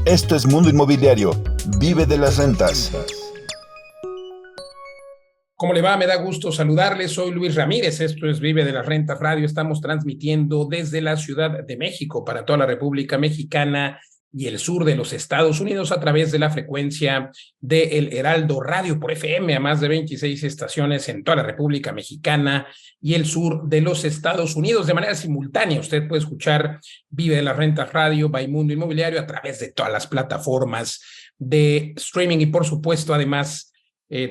Esto es Mundo Inmobiliario. Vive de las rentas. ¿Cómo le va? Me da gusto saludarles. Soy Luis Ramírez. Esto es Vive de las Rentas Radio. Estamos transmitiendo desde la Ciudad de México para toda la República Mexicana y el sur de los Estados Unidos a través de la frecuencia de El Heraldo Radio por FM a más de 26 estaciones en toda la República Mexicana y el sur de los Estados Unidos de manera simultánea. Usted puede escuchar Vive de las Rentas Radio by Mundo Inmobiliario a través de todas las plataformas de streaming y por supuesto además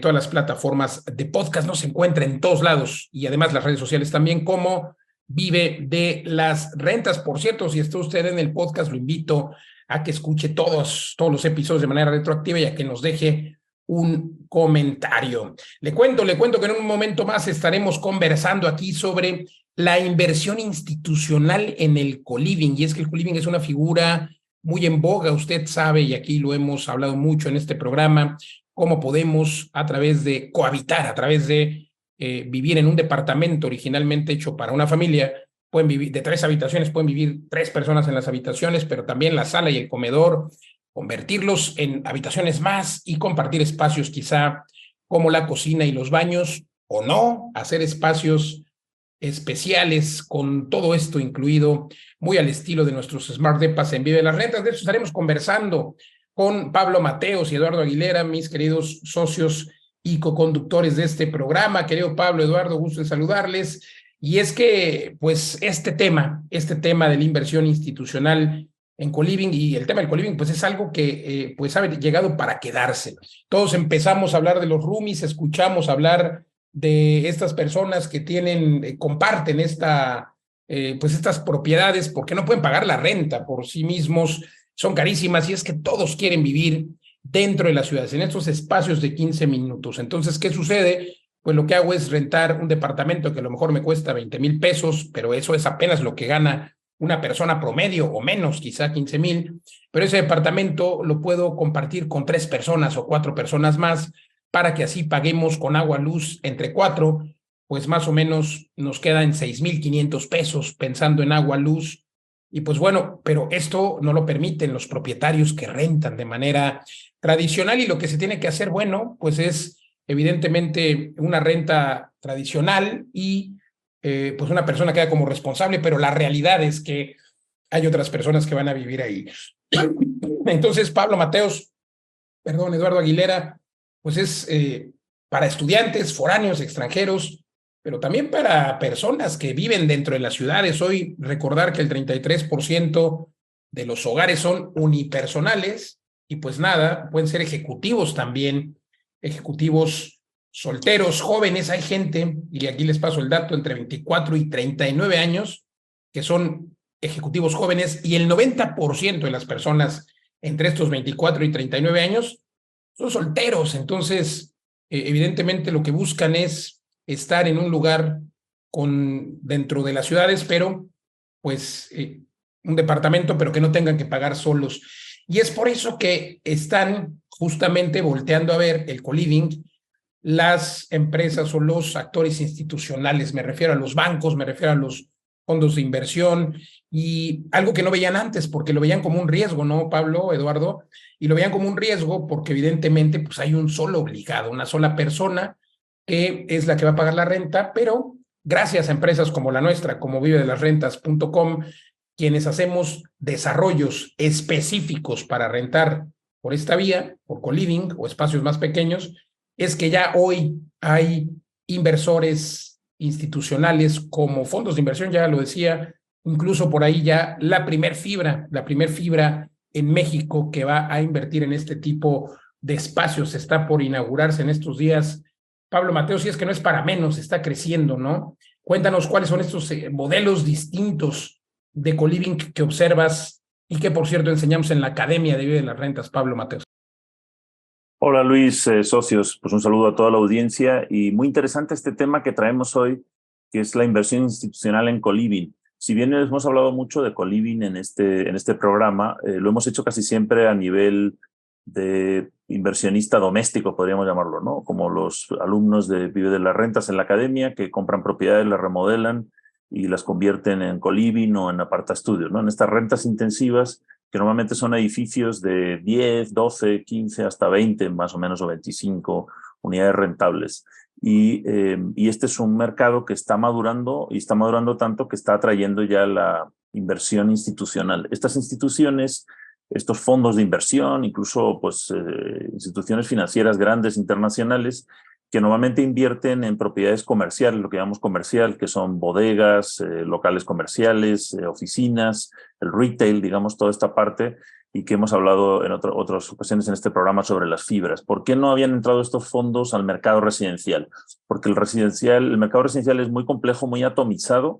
todas las plataformas de podcast. Nos encuentra en todos lados y además las redes sociales también como Vive de las Rentas. Por cierto, si está usted en el podcast, lo invito a que escuche todos los episodios de manera retroactiva y a que nos deje un comentario. Le cuento que en un momento más estaremos conversando aquí sobre la inversión institucional en el co-living. Y es que el co-living es una figura muy en boga, usted sabe, y aquí lo hemos hablado mucho en este programa, cómo podemos a través de cohabitar, a través de vivir en un departamento originalmente hecho para una familia. Pueden vivir de 3 habitaciones, pueden vivir 3 personas en las habitaciones, pero también la sala y el comedor, convertirlos en habitaciones más y compartir espacios quizá como la cocina y los baños, o no, hacer espacios especiales con todo esto incluido, muy al estilo de nuestros Smart Depas en Vive de las Rentas. De eso estaremos conversando con Pablo Mateos y Eduardo Aguilera, mis queridos socios y coconductores de este programa. Querido Pablo, Eduardo, gusto en saludarles. Y es que, pues, este tema de la inversión institucional en co-living y el tema del co-living, pues es algo que, pues, ha llegado para quedarse. Todos empezamos a hablar de los roomies, escuchamos hablar de estas personas que tienen, comparten pues estas propiedades porque no pueden pagar la renta por sí mismos, son carísimas y es que todos quieren vivir dentro de las ciudades, en estos espacios de 15 minutos. Entonces, ¿qué sucede? Pues lo que hago es rentar un departamento que a lo mejor me cuesta 20,000 pesos, pero eso es apenas lo que gana una persona promedio o menos, quizá 15,000, pero ese departamento lo puedo compartir con 3 personas o 4 personas más para que así paguemos con agua, luz entre 4, pues más o menos nos quedan 6,500 pesos pensando en agua, luz. Y pues bueno, pero esto no lo permiten los propietarios que rentan de manera tradicional y lo que se tiene que hacer, bueno, pues es evidentemente una renta tradicional y pues una persona queda como responsable, pero la realidad es que hay otras personas que van a vivir ahí. Entonces, Pablo Mateos, perdón, Eduardo Aguilera, pues es para estudiantes, foráneos, extranjeros, pero también para personas que viven dentro de las ciudades. Hoy recordar que el 33% de los hogares son unipersonales y pues nada, pueden ser ejecutivos también, ejecutivos solteros, jóvenes. Hay gente, y aquí les paso el dato, entre 24 y 39 años, que son ejecutivos jóvenes, y el 90% de las personas entre estos 24 y 39 años son solteros. Entonces, evidentemente lo que buscan es estar en un lugar dentro de las ciudades, pero pues un departamento, pero que no tengan que pagar solos. Y es por eso que están justamente volteando a ver el co-living las empresas o los actores institucionales. Me refiero a los bancos, me refiero a los fondos de inversión y algo que no veían antes porque lo veían como un riesgo, ¿no, Pablo, Eduardo? Y lo veían como un riesgo porque evidentemente pues hay un solo obligado, una sola persona que es la que va a pagar la renta, pero gracias a empresas como la nuestra, como vivedelasrentas.com, quienes hacemos desarrollos específicos para rentar por esta vía, por co-living o espacios más pequeños, es que ya hoy hay inversores institucionales como fondos de inversión, ya lo decía, incluso por ahí ya la primer fibra en México que va a invertir en este tipo de espacios está por inaugurarse en estos días. Pablo Mateos, si es que no es para menos, está creciendo, ¿no? Cuéntanos cuáles son estos modelos distintos de co-living que observas y que, por cierto, enseñamos en la Academia de Vive de las Rentas, Pablo Mateos. Hola Luis, socios, pues un saludo a toda la audiencia y muy interesante este tema que traemos hoy, que es la inversión institucional en co-living. Si bien hemos hablado mucho de co-living en este programa, lo hemos hecho casi siempre a nivel de inversionista doméstico, podríamos llamarlo, ¿no? Como los alumnos de Vive de las Rentas en la academia que compran propiedades, las remodelan y las convierten en co-living o en apartaestudios, ¿no? En estas rentas intensivas que normalmente son edificios de 10, 12, 15, hasta 20 más o menos, o 25 unidades rentables. Y este es un mercado que está madurando, y está madurando tanto que está atrayendo ya la inversión institucional. Estas instituciones, estos fondos de inversión, incluso pues, instituciones financieras grandes internacionales, que normalmente invierten en propiedades comerciales, lo que llamamos comercial, que son bodegas, locales comerciales, oficinas, el retail, digamos, toda esta parte, y que hemos hablado en otras ocasiones en este programa sobre las fibras. ¿Por qué no habían entrado estos fondos al mercado residencial? Porque el mercado residencial es muy complejo, muy atomizado,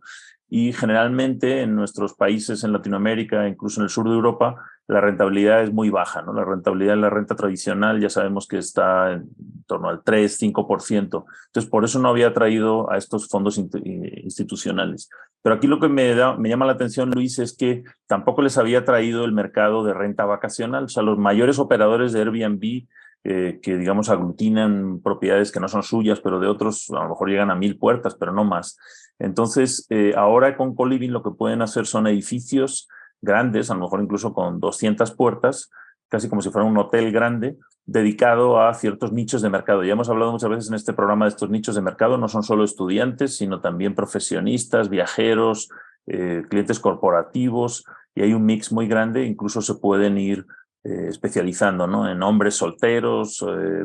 y generalmente en nuestros países en Latinoamérica, incluso en el sur de Europa, la rentabilidad es muy baja, ¿no? La rentabilidad en la renta tradicional ya sabemos que está en torno al 3-5%. Entonces, por eso no había atraído a estos fondos institucionales. Pero aquí lo que me llama la atención, Luis, es que tampoco les había traído el mercado de renta vacacional. O sea, los mayores operadores de Airbnb, que digamos aglutinan propiedades que no son suyas, pero de otros, a lo mejor llegan a 1,000 puertas, pero no más. Entonces, ahora con Coliving lo que pueden hacer son edificios grandes, a lo mejor incluso con 200 puertas, casi como si fuera un hotel grande, dedicado a ciertos nichos de mercado. Ya hemos hablado muchas veces en este programa de estos nichos de mercado, no son solo estudiantes, sino también profesionistas, viajeros, clientes corporativos, y hay un mix muy grande, incluso se pueden ir especializando, ¿no? En hombres solteros,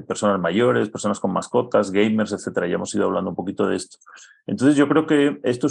personas mayores, personas con mascotas, gamers, etcétera. Ya hemos ido hablando un poquito de esto. Entonces yo creo que esto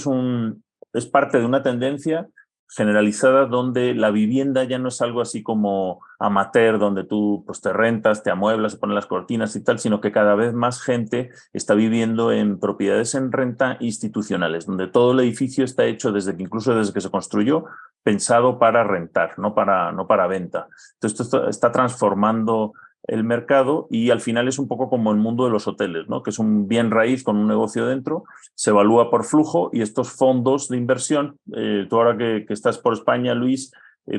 es parte de una tendencia generalizada donde la vivienda ya no es algo así como amateur, donde tú pues, te rentas, te amueblas, te pones las cortinas y tal, sino que cada vez más gente está viviendo en propiedades en renta institucionales, donde todo el edificio está hecho incluso desde que se construyó, pensado para rentar, no para venta. Entonces esto está transformando el mercado, y al final es un poco como el mundo de los hoteles, ¿no? Que es un bien raíz con un negocio dentro, se evalúa por flujo, y estos fondos de inversión, tú ahora que estás por España, Luis,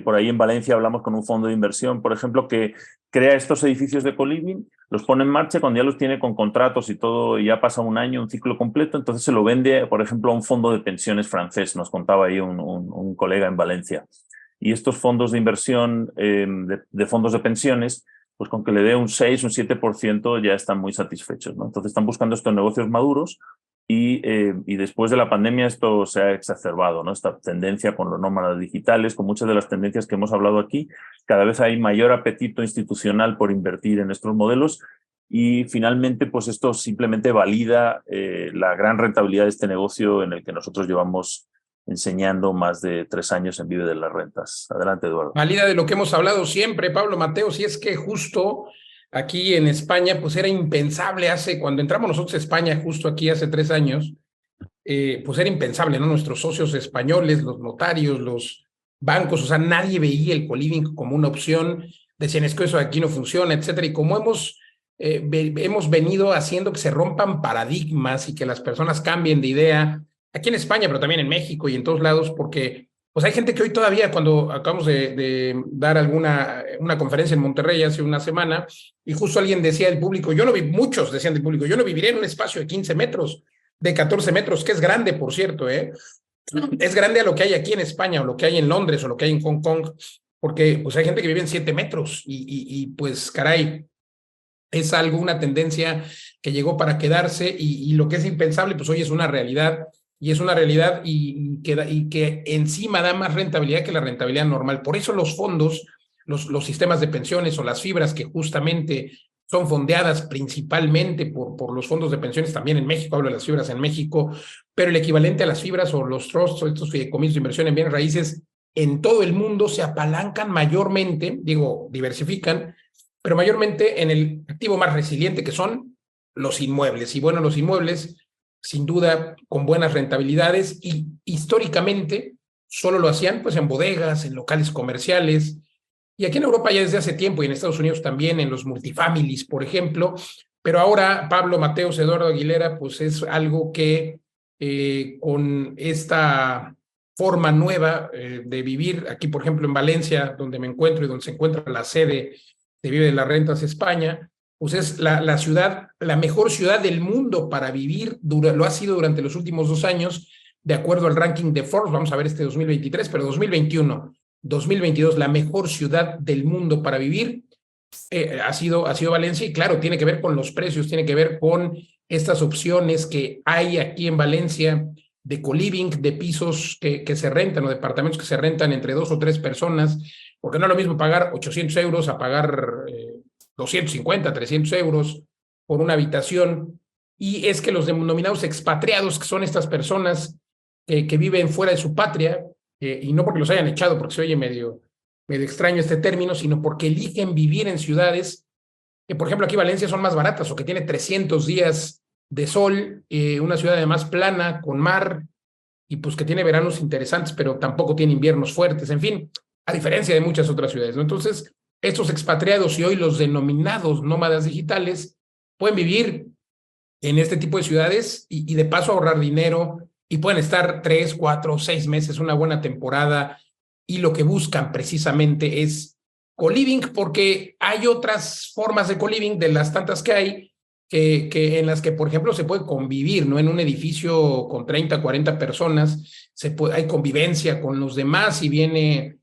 por ahí en Valencia hablamos con un fondo de inversión, por ejemplo, que crea estos edificios de coliving, los pone en marcha, cuando ya los tiene con contratos y todo, y ya pasa un año, un ciclo completo, entonces se lo vende, por ejemplo, a un fondo de pensiones francés, nos contaba ahí un colega en Valencia. Y estos fondos de inversión, de fondos de pensiones, pues con que le dé un 6, un 7% ya están muy satisfechos, ¿no? Entonces están buscando estos negocios maduros, y después de la pandemia esto se ha exacerbado, ¿no? Esta tendencia con los nómadas digitales, con muchas de las tendencias que hemos hablado aquí, cada vez hay mayor apetito institucional por invertir en estos modelos, y finalmente pues esto simplemente valida la gran rentabilidad de este negocio en el que nosotros llevamos enseñando más de 3 años en Vive de las Rentas. Adelante, Eduardo. Valida de lo que hemos hablado siempre, Pablo Mateo, si es que justo aquí en España, pues era impensable cuando entramos nosotros a España, justo aquí hace 3 años, pues era impensable, ¿no? Nuestros socios españoles, los notarios, los bancos, o sea, nadie veía el coliving como una opción, decían, es que eso aquí no funciona, etcétera, y como hemos venido haciendo que se rompan paradigmas y que las personas cambien de idea, aquí en España, pero también en México y en todos lados, porque pues hay gente que hoy todavía, cuando acabamos de dar una conferencia en Monterrey hace una semana, y justo alguien decía del público, muchos decían del público, yo no viviré en un espacio de 15 metros, de 14 metros, que es grande, por cierto, es grande a lo que hay aquí en España, o lo que hay en Londres, o lo que hay en Hong Kong, porque pues hay gente que vive en 7 metros, y pues caray, es una tendencia que llegó para quedarse, y lo que es impensable, pues hoy es una realidad, y es una realidad y que encima da más rentabilidad que la rentabilidad normal. Por eso los fondos, los sistemas de pensiones o las fibras, que justamente son fondeadas principalmente por los fondos de pensiones, también en México, hablo de las fibras en México, pero el equivalente a las fibras o los trusts o estos fideicomisos de inversión en bienes raíces en todo el mundo se apalancan mayormente, diversifican, pero mayormente en el activo más resiliente, que son los inmuebles. Y bueno, los inmuebles, sin duda, con buenas rentabilidades, y históricamente solo lo hacían pues en bodegas, en locales comerciales, y aquí en Europa ya desde hace tiempo, y en Estados Unidos también, en los multifamilies, por ejemplo, pero ahora Pablo Mateos, Eduardo Aguilera, pues es algo que con esta forma nueva de vivir, aquí por ejemplo en Valencia, donde me encuentro y donde se encuentra la sede de Vive de las Rentas España, pues es la ciudad, la mejor ciudad del mundo para vivir, lo ha sido durante los últimos 2 años, de acuerdo al ranking de Forbes. Vamos a ver este 2023, pero 2021, 2022, la mejor ciudad del mundo para vivir, ha sido Valencia, y claro, tiene que ver con los precios, tiene que ver con estas opciones que hay aquí en Valencia de co-living, de pisos que se rentan o departamentos que se rentan entre 2 o 3 personas, porque no es lo mismo pagar 800 euros a pagar 250, 300 euros por una habitación. Y es que los denominados expatriados, que son estas personas que viven fuera de su patria, y no porque los hayan echado, porque se oye medio extraño este término, sino porque eligen vivir en ciudades que, por ejemplo, aquí Valencia son más baratas o que tiene 300 días de sol, una ciudad además plana, con mar, y pues que tiene veranos interesantes, pero tampoco tiene inviernos fuertes, en fin, a diferencia de muchas otras ciudades, ¿no? Entonces, estos expatriados y hoy los denominados nómadas digitales pueden vivir en este tipo de ciudades y de paso ahorrar dinero, y pueden estar 3, 4, 6 meses, una buena temporada, y lo que buscan precisamente es co-living, porque hay otras formas de co-living, de las tantas que hay, que en las que, por ejemplo, se puede convivir, ¿no? En un edificio con 30, 40 personas, hay convivencia con los demás, y viene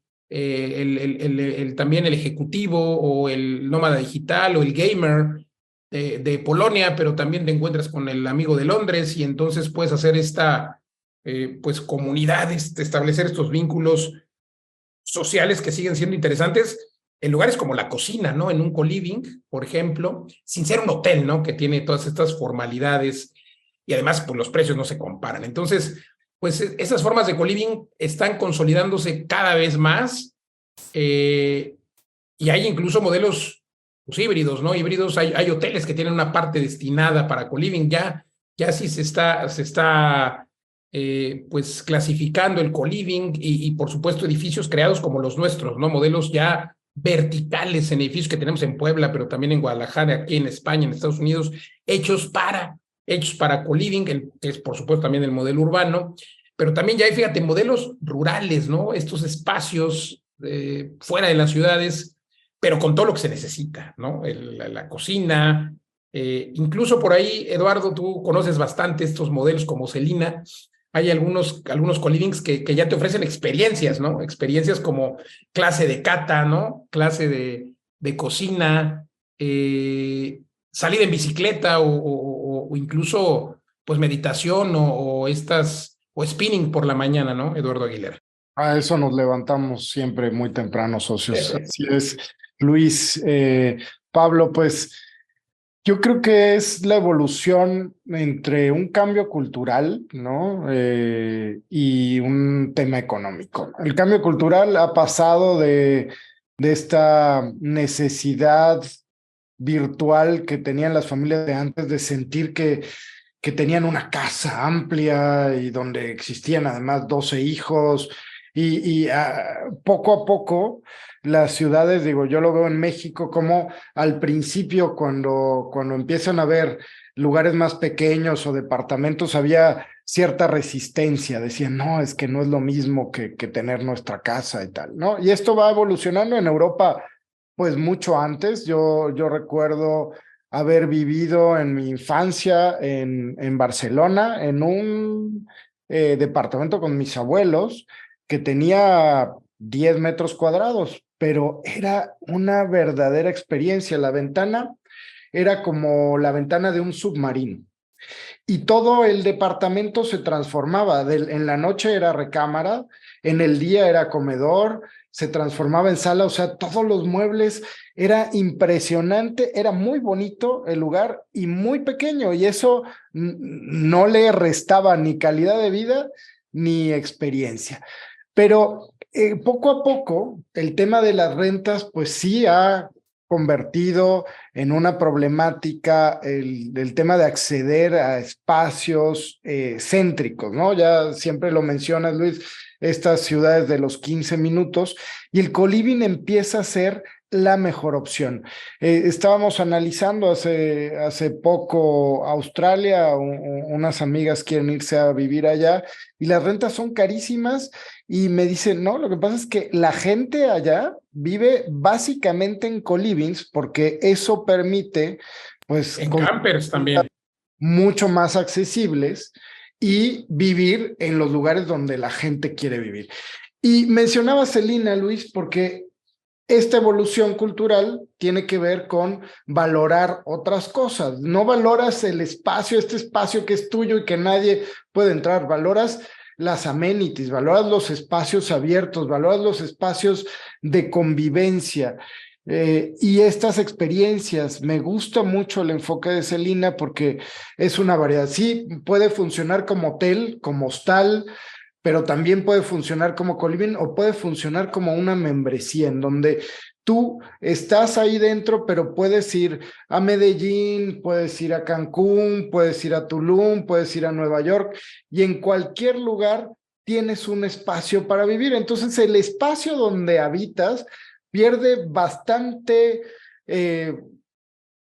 también el ejecutivo o el nómada digital o el gamer de Polonia, pero también te encuentras con el amigo de Londres, y entonces puedes hacer esta pues comunidad, establecer estos vínculos sociales que siguen siendo interesantes en lugares como la cocina, ¿no? En un co-living, por ejemplo, sin ser un hotel, ¿no? Que tiene todas estas formalidades, y además pues los precios no se comparan. Entonces, pues esas formas de co-living están consolidándose cada vez más, y hay incluso modelos pues, híbridos, ¿no? Híbridos, hay hoteles que tienen una parte destinada para co-living, ya sí se está pues clasificando el co-living, y por supuesto edificios creados como los nuestros, ¿no? Modelos ya verticales en edificios que tenemos en Puebla, pero también en Guadalajara, aquí en España, en Estados Unidos, hechos para co-living, que es por supuesto también el modelo urbano, pero también ya hay, fíjate, modelos rurales, ¿no? Estos espacios fuera de las ciudades, pero con todo lo que se necesita, ¿no? La cocina, incluso por ahí, Eduardo, tú conoces bastante estos modelos como Celina. Hay algunos co-livings que ya te ofrecen experiencias, ¿no? Experiencias como clase de cata, ¿no? Clase de cocina, salida en bicicleta, o incluso pues meditación, o spinning por la mañana, ¿no? Eduardo Aguilera. A eso nos levantamos siempre muy temprano, socios. Así es, Luis. Pablo, pues yo creo que es la evolución entre un cambio cultural, ¿no? Y un tema económico. El cambio cultural ha pasado de esta necesidad virtual que tenían las familias de antes de sentir que tenían una casa amplia y donde existían además 12 hijos, y poco a poco las ciudades, digo, yo lo veo en México, como al principio cuando empiezan a haber lugares más pequeños o departamentos, había cierta resistencia, decían, no, es que no es lo mismo que tener nuestra casa y tal, ¿no? Y esto va evolucionando en Europa, pues mucho antes. Yo recuerdo haber vivido en mi infancia en Barcelona, en un departamento con mis abuelos, que tenía 10 metros cuadrados, pero era una verdadera experiencia. La ventana era como la ventana de un submarino, y todo el departamento se transformaba. En la noche era recámara, en el día era comedor, se transformaba en sala, o sea, todos los muebles, era impresionante, era muy bonito el lugar y muy pequeño, y eso no le restaba ni calidad de vida ni experiencia. Pero poco a poco el tema de las rentas pues sí ha convertido en una problemática el tema de acceder a espacios céntricos, ¿no? Ya siempre lo mencionas, Luis, estas ciudades de los 15 minutos, y el co-living empieza a ser la mejor opción. Estábamos analizando hace poco Australia, unas amigas quieren irse a vivir allá y las rentas son carísimas, y me dicen, no, lo que pasa es que la gente allá vive básicamente en co-livings, porque eso permite, pues, en campers también, mucho más accesibles, y vivir en los lugares donde la gente quiere vivir. Y mencionaba Celina, Luis, porque esta evolución cultural tiene que ver con valorar otras cosas. No valoras el espacio, este espacio que es tuyo y que nadie puede entrar. Valoras las amenities, valoras los espacios abiertos, valoras los espacios de convivencia. Y estas experiencias, me gusta mucho el enfoque de Celina porque es una variedad. Sí, puede funcionar como hotel, como hostal, pero también puede funcionar como coliving o puede funcionar como una membresía en donde tú estás ahí dentro, pero puedes ir a Medellín, puedes ir a Cancún, puedes ir a Tulum, puedes ir a Nueva York, y en cualquier lugar tienes un espacio para vivir. Entonces el espacio donde habitas pierde bastante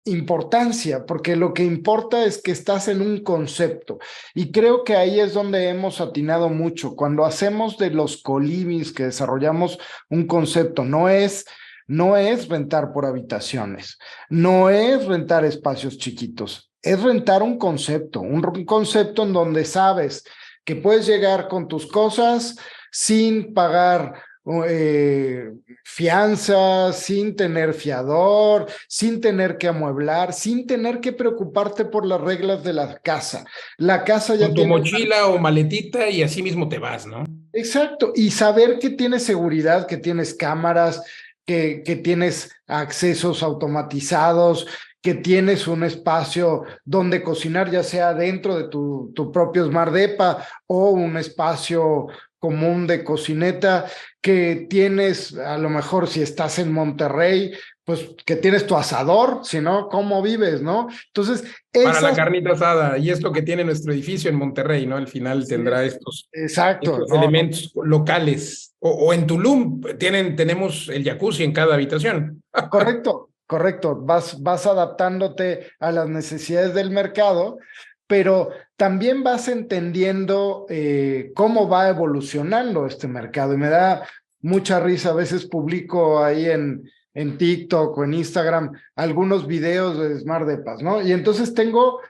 importancia, porque lo que importa es que estás en un concepto, y creo que ahí es donde hemos atinado mucho. Cuando hacemos de los colivings que desarrollamos un concepto, no es rentar por habitaciones, no es rentar espacios chiquitos, es rentar un concepto en donde sabes que puedes llegar con tus cosas sin pagar fianza, sin tener fiador, sin tener que amueblar, sin tener que preocuparte por las reglas de la casa. La casa ya Con tu tiene mochila o maletita y así mismo te vas, ¿no? Exacto, y saber que tienes seguridad, que tienes cámaras, que tienes accesos automatizados, que tienes un espacio donde cocinar, ya sea dentro de tu propio Smart Depa o un espacio común de cocineta, que tienes, a lo mejor si estás en Monterrey, pues que tienes tu asador, si no, ¿cómo vives, no? Entonces, Para la carnita asada, y es lo que tiene nuestro edificio en Monterrey, ¿no? Al final tendrá exacto, estos elementos locales. O en Tulum tenemos el jacuzzi en cada habitación. Correcto. Vas adaptándote a las necesidades del mercado, pero también vas entendiendo cómo va evolucionando este mercado. Y me da mucha risa, a veces publico ahí en TikTok o en Instagram algunos videos de Smart Depas, ¿no? Y entonces tengo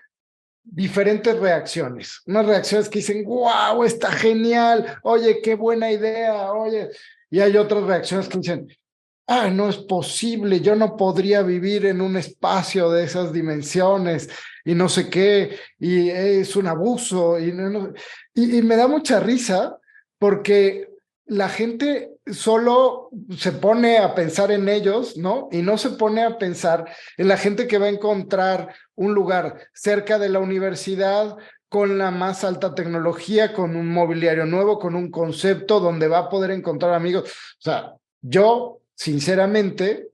diferentes reacciones. Unas reacciones que dicen, wow, está genial, oye, qué buena idea, oye. Y hay otras reacciones que dicen, no es posible, yo no podría vivir en un espacio de esas dimensiones y no sé qué, y es un abuso. Y me da mucha risa porque la gente solo se pone a pensar en ellos, ¿no? Y no se pone a pensar en la gente que va a encontrar un lugar cerca de la universidad, con la más alta tecnología, con un mobiliario nuevo, con un concepto donde va a poder encontrar amigos. O sea, yo, sinceramente,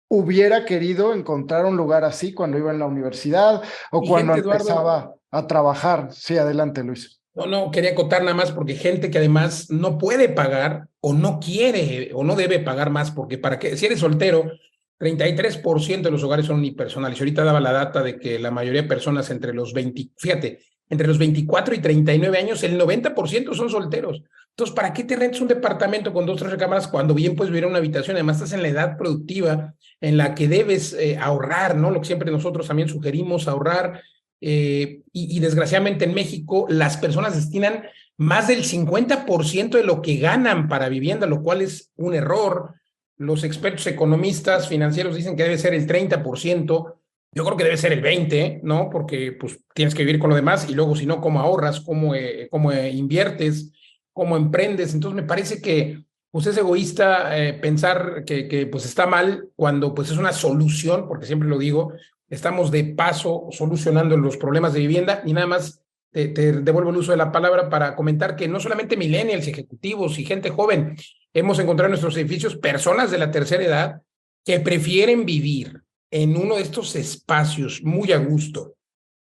hubiera querido encontrar un lugar así cuando iba en la universidad o cuando empezaba a trabajar. Sí, adelante, Luis. No, quería acotar nada más porque gente que además no puede pagar o no quiere o no debe pagar más, porque para qué, si eres soltero, 33% de los hogares son unipersonales. Ahorita daba la data de que la mayoría de personas entre los 24 y 39 años, el 90% son solteros. Entonces, ¿para qué te rentas un departamento con 2 o 3 recámaras cuando bien puedes vivir en una habitación? Además, estás en la edad productiva en la que debes ahorrar, ¿no? Lo que siempre nosotros también sugerimos, ahorrar. Y desgraciadamente en México las personas destinan más del 50% de lo que ganan para vivienda, lo cual es un error. Los expertos economistas financieros dicen que debe ser el 30%. Yo creo que debe ser el 20%, ¿no? Porque pues tienes que vivir con lo demás y luego si no, ¿cómo ahorras? ¿Cómo inviertes? ¿Cómo emprendes? Entonces me parece que pues es egoísta pensar que pues está mal cuando pues es una solución, porque siempre lo digo, estamos de paso solucionando los problemas de vivienda. Y nada más te devuelvo el uso de la palabra para comentar que no solamente millennials, ejecutivos y gente joven, hemos encontrado en nuestros edificios personas de la tercera edad que prefieren vivir en uno de estos espacios muy a gusto,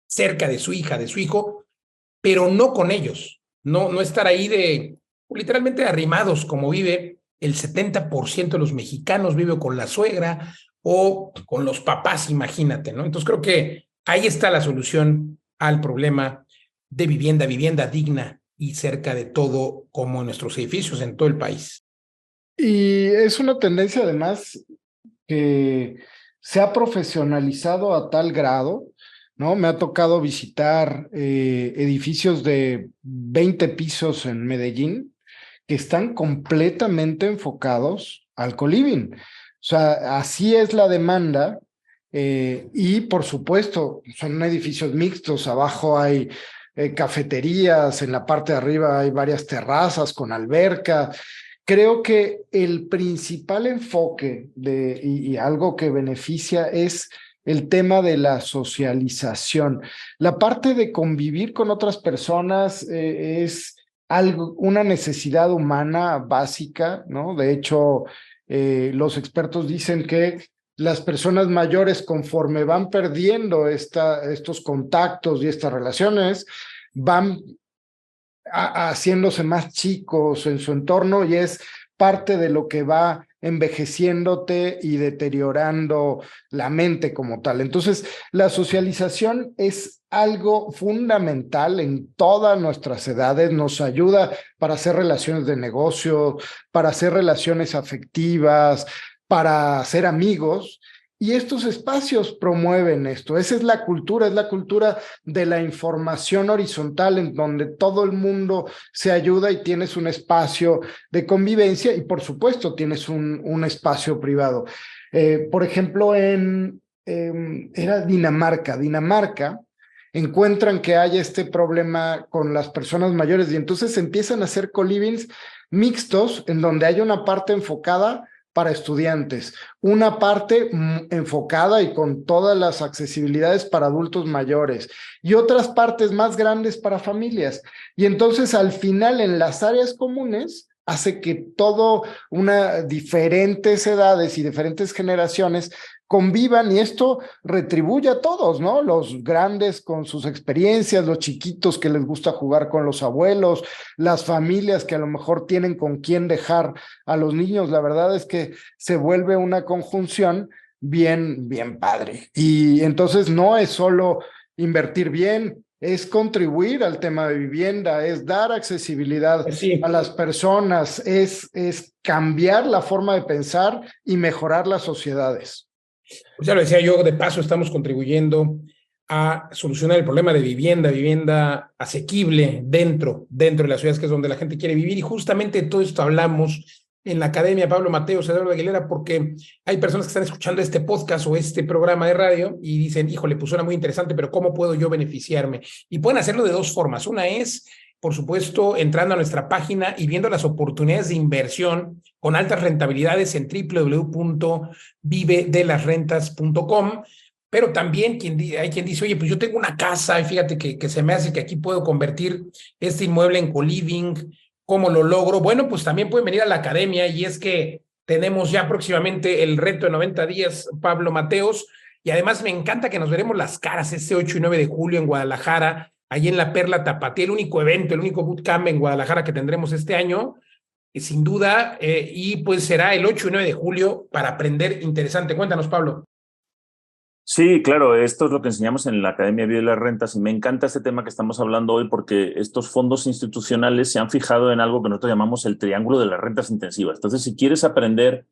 cerca de su hija, de su hijo, pero no con ellos, no estar ahí literalmente arrimados como vive el 70% de los mexicanos, vive con la suegra o con los papás, imagínate, ¿no? Entonces creo que ahí está la solución al problema de vivienda digna y cerca de todo, como en nuestros edificios en todo el país. Y es una tendencia además que se ha profesionalizado a tal grado, ¿no? Me ha tocado visitar edificios de 20 pisos en Medellín, que están completamente enfocados al co-living. O sea, así es la demanda. Y por supuesto, son edificios mixtos, abajo hay cafeterías, en la parte de arriba hay varias terrazas con alberca. Creo que el principal enfoque y algo que beneficia es el tema de la socialización. La parte de convivir con otras personas es una necesidad humana básica, ¿no? De hecho, los expertos dicen que las personas mayores, conforme van perdiendo estos contactos y estas relaciones, van haciéndose más chicos en su entorno, y es parte de lo que va envejeciéndote y deteriorando la mente como tal. Entonces, la socialización es algo fundamental en todas nuestras edades, nos ayuda para hacer relaciones de negocio, para hacer relaciones afectivas, para ser amigos, y estos espacios promueven esto. Esa es la cultura de la información horizontal, en donde todo el mundo se ayuda y tienes un espacio de convivencia y, por supuesto, tienes un espacio privado. Por ejemplo, era Dinamarca. Encuentran que hay este problema con las personas mayores y entonces empiezan a hacer co-livings mixtos, en donde hay una parte enfocada para estudiantes, una parte enfocada y con todas las accesibilidades para adultos mayores, y otras partes más grandes para familias. Y entonces, al final, en las áreas comunes, hace que diferentes edades y diferentes generaciones convivan, y esto retribuye a todos, ¿no? Los grandes con sus experiencias, los chiquitos que les gusta jugar con los abuelos, las familias que a lo mejor tienen con quién dejar a los niños. La verdad es que se vuelve una conjunción bien, bien padre. Y entonces no es solo invertir bien, es contribuir al tema de vivienda, es dar accesibilidad a las personas, es cambiar la forma de pensar y mejorar las sociedades. Pues ya lo decía yo, de paso estamos contribuyendo a solucionar el problema de vivienda asequible dentro de las ciudades, que es donde la gente quiere vivir, y justamente de todo esto hablamos en la Academia Pablo Mateos, Eduardo Aguilera, porque hay personas que están escuchando este podcast o este programa de radio y dicen, híjole, pues suena muy interesante, pero ¿cómo puedo yo beneficiarme? Y pueden hacerlo de dos formas. Una es, por supuesto, entrando a nuestra página y viendo las oportunidades de inversión con altas rentabilidades en www.vivedelasrentas.com. Pero también hay quien dice, oye, pues yo tengo una casa y fíjate que se me hace que aquí puedo convertir este inmueble en co-living. ¿Cómo lo logro? Bueno, pues también pueden venir a la academia, y es que tenemos ya próximamente el reto de 90 días, Pablo Mateos, y además me encanta que nos veremos las caras este 8 y 9 de julio en Guadalajara, allí en la Perla Tapatía, el único evento, el único bootcamp en Guadalajara que tendremos este año, sin duda, y pues será el 8 y 9 de julio para aprender interesante. Cuéntanos, Pablo. Sí, claro, esto es lo que enseñamos en la Academia Vive de las Rentas, y me encanta este tema que estamos hablando hoy, porque estos fondos institucionales se han fijado en algo que nosotros llamamos el triángulo de las rentas intensivas. Entonces, si quieres aprender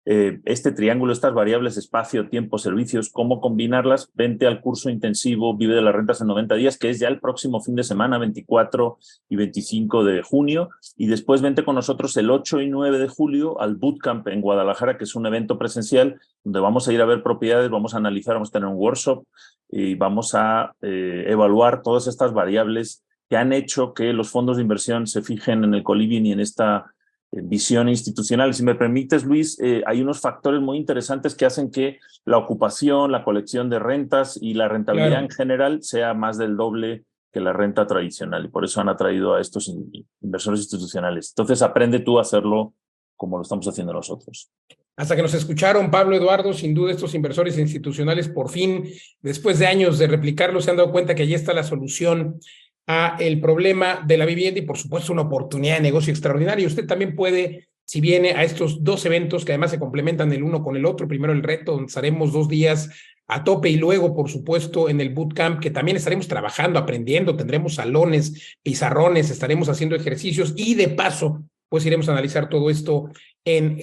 este triángulo, estas variables, espacio, tiempo, servicios, cómo combinarlas, vente al curso intensivo Vive de las Rentas en 90 días, que es ya el próximo fin de semana, 24 y 25 de junio, y después vente con nosotros el 8 y 9 de julio al Bootcamp en Guadalajara, que es un evento presencial donde vamos a ir a ver propiedades, vamos a analizar, vamos a tener un workshop y vamos a evaluar todas estas variables que han hecho que los fondos de inversión se fijen en el co-living y en esta visión institucional. Si me permites, Luis, hay unos factores muy interesantes que hacen que la ocupación, la colección de rentas y la rentabilidad en general sea más del doble que la renta tradicional, y por eso han atraído a estos inversores institucionales. Entonces, aprende tú a hacerlo como lo estamos haciendo nosotros. Hasta que nos escucharon, Pablo, Eduardo, sin duda estos inversores institucionales por fin, después de años de replicarlo, se han dado cuenta que allí está la solución a el problema de la vivienda y, por supuesto, una oportunidad de negocio extraordinaria. Usted también puede, si viene a estos dos eventos que además se complementan el uno con el otro, primero el reto, donde estaremos 2 días a tope, y luego, por supuesto, en el bootcamp, que también estaremos trabajando, aprendiendo, tendremos salones, pizarrones, estaremos haciendo ejercicios y, de paso, pues iremos a analizar todo esto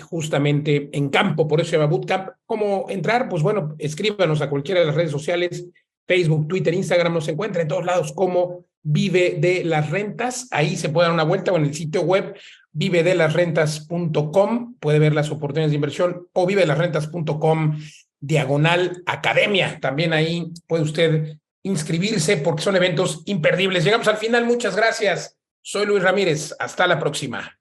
justamente en campo. Por eso se llama bootcamp. ¿Cómo entrar? Pues bueno, escríbanos a cualquiera de las redes sociales, Facebook, Twitter, Instagram, nos encuentra en todos lados como Vive de las Rentas. Ahí se puede dar una vuelta, o en el sitio web vivedelasrentas.com, puede ver las oportunidades de inversión, o vivedelasrentas.com/academia. También ahí puede usted inscribirse porque son eventos imperdibles. Llegamos al final, muchas gracias. Soy Luis Ramírez, hasta la próxima.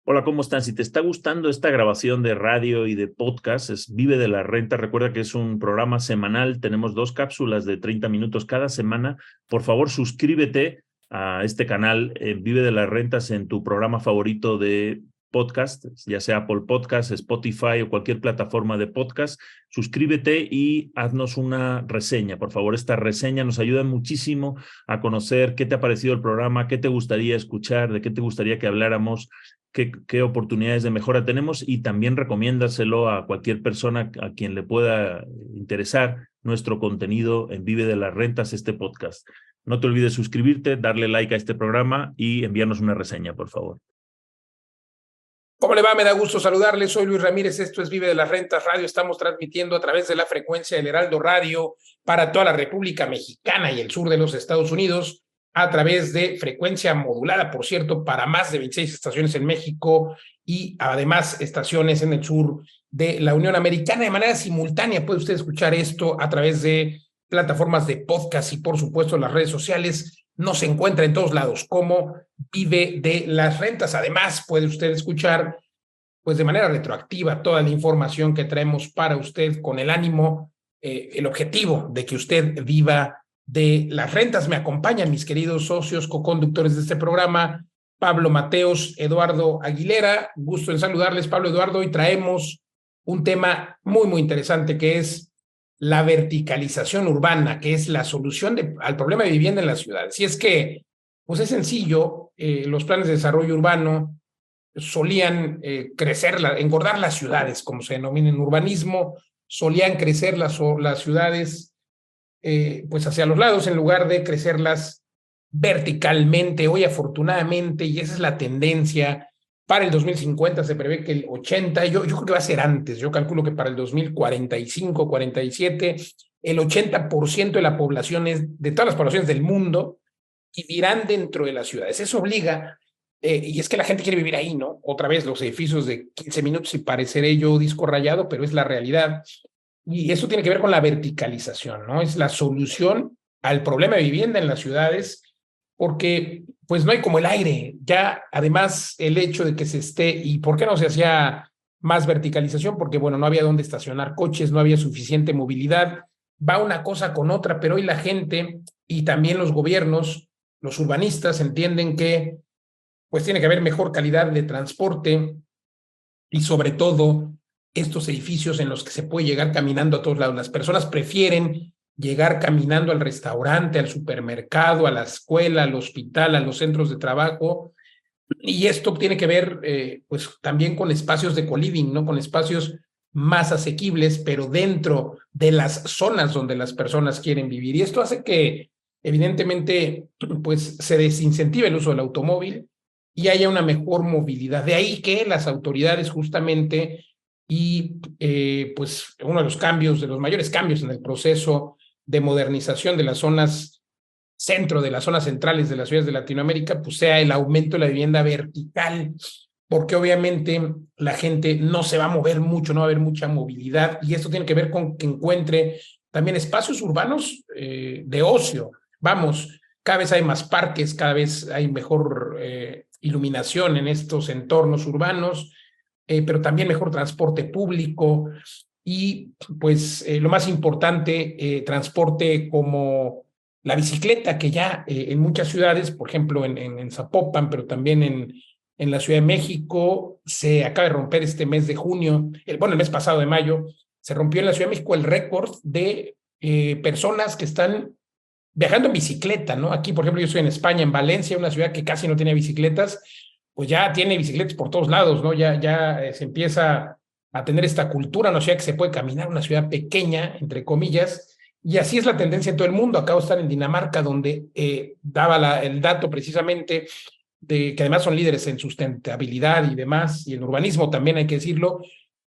Hola, ¿cómo están? Si te está gustando esta grabación de radio y de podcast, es Vive de la Renta. Recuerda que es un programa semanal. Tenemos 2 cápsulas de 30 minutos cada semana. Por favor, suscríbete a este canal, Vive de las Rentas, en tu programa favorito de podcast, ya sea Apple Podcasts, Spotify o cualquier plataforma de podcast. Suscríbete y haznos una reseña. Por favor, esta reseña nos ayuda muchísimo a conocer qué te ha parecido el programa, qué te gustaría escuchar, de qué te gustaría que habláramos, qué oportunidades de mejora tenemos, y también recomiéndaselo a cualquier persona a quien le pueda interesar nuestro contenido en Vive de las Rentas, este podcast. No te olvides suscribirte, darle like a este programa y enviarnos una reseña, por favor. ¿Cómo le va? Me da gusto saludarle. Soy Luis Ramírez. Esto es Vive de las Rentas Radio. Estamos transmitiendo a través de la frecuencia del Heraldo Radio para toda la República Mexicana y el sur de los Estados Unidos, a través de frecuencia modulada, por cierto, para más de 26 estaciones en México y además estaciones en el sur de la Unión Americana. De manera simultánea puede usted escuchar esto a través de plataformas de podcast y, por supuesto, las redes sociales. Nos encuentra en todos lados como Vive de las Rentas. Además, puede usted escuchar pues de manera retroactiva toda la información que traemos para usted con el ánimo, el objetivo de que usted viva de las rentas. Me acompañan mis queridos socios coconductores de este programa, Pablo Mateos, Eduardo Aguilera. Gusto en saludarles, Pablo, Eduardo. Hoy traemos un tema muy, muy interesante, que es la verticalización urbana, que es la solución al problema de vivienda en las ciudades. Y es que, pues es sencillo, los planes de desarrollo urbano solían engordar las ciudades, como se denomina en urbanismo, solían crecer las ciudades pues hacia los lados en lugar de crecerlas verticalmente. Hoy, afortunadamente, y esa es la tendencia, para el 2050 se prevé que el 80%, yo creo que va a ser antes, yo calculo que para el 2045, 47, el 80% de la población, de todas las poblaciones del mundo, vivirán dentro de las ciudades. Eso obliga, y es que la gente quiere vivir ahí, ¿no? Otra vez, los edificios de 15 minutos, y pareceré yo disco rayado, pero es la realidad. Y eso tiene que ver con la verticalización, ¿no? Es la solución al problema de vivienda en las ciudades, porque pues no hay como el aire. Ya, además, el hecho de que se esté, ¿y por qué no se hacía más verticalización? Porque, bueno, no había dónde estacionar coches, no había suficiente movilidad. Va una cosa con otra, pero hoy la gente y también los gobiernos, los urbanistas, entienden que pues tiene que haber mejor calidad de transporte y, sobre todo, estos edificios en los que se puede llegar caminando a todos lados. Las personas prefieren llegar caminando al restaurante, al supermercado, a la escuela, al hospital, a los centros de trabajo. Y esto tiene que ver pues también con espacios de co-living, ¿no? Con espacios más asequibles, pero dentro de las zonas donde las personas quieren vivir. Y esto hace que, evidentemente, pues se desincentive el uso del automóvil y haya una mejor movilidad. De ahí que las autoridades, justamente, y pues uno de los cambios, de los mayores cambios en el proceso de modernización de las zonas centro, de las zonas centrales de las ciudades de Latinoamérica, pues sea el aumento de la vivienda vertical, porque obviamente la gente no se va a mover mucho, no va a haber mucha movilidad, y esto tiene que ver con que encuentre también espacios urbanos de ocio. Vamos, cada vez hay más parques, cada vez hay mejor iluminación en estos entornos urbanos, pero también mejor transporte público y, pues, lo más importante, transporte como la bicicleta, que ya en muchas ciudades, por ejemplo en Zapopan, pero también en la Ciudad de México, se acaba de romper este mes de junio, el mes pasado de mayo, se rompió en la Ciudad de México el récord de personas que están viajando en bicicleta, ¿no? Aquí, por ejemplo, yo estoy en España, en Valencia, una ciudad que casi no tiene bicicletas, pues ya tiene bicicletas por todos lados, ¿no? Ya se empieza a tener esta cultura, ¿no? O sea, que se puede caminar, una ciudad pequeña, entre comillas, y así es la tendencia en todo el mundo. Acabo de estar en Dinamarca, donde daba el dato precisamente de que además son líderes en sustentabilidad y demás, y en urbanismo también hay que decirlo.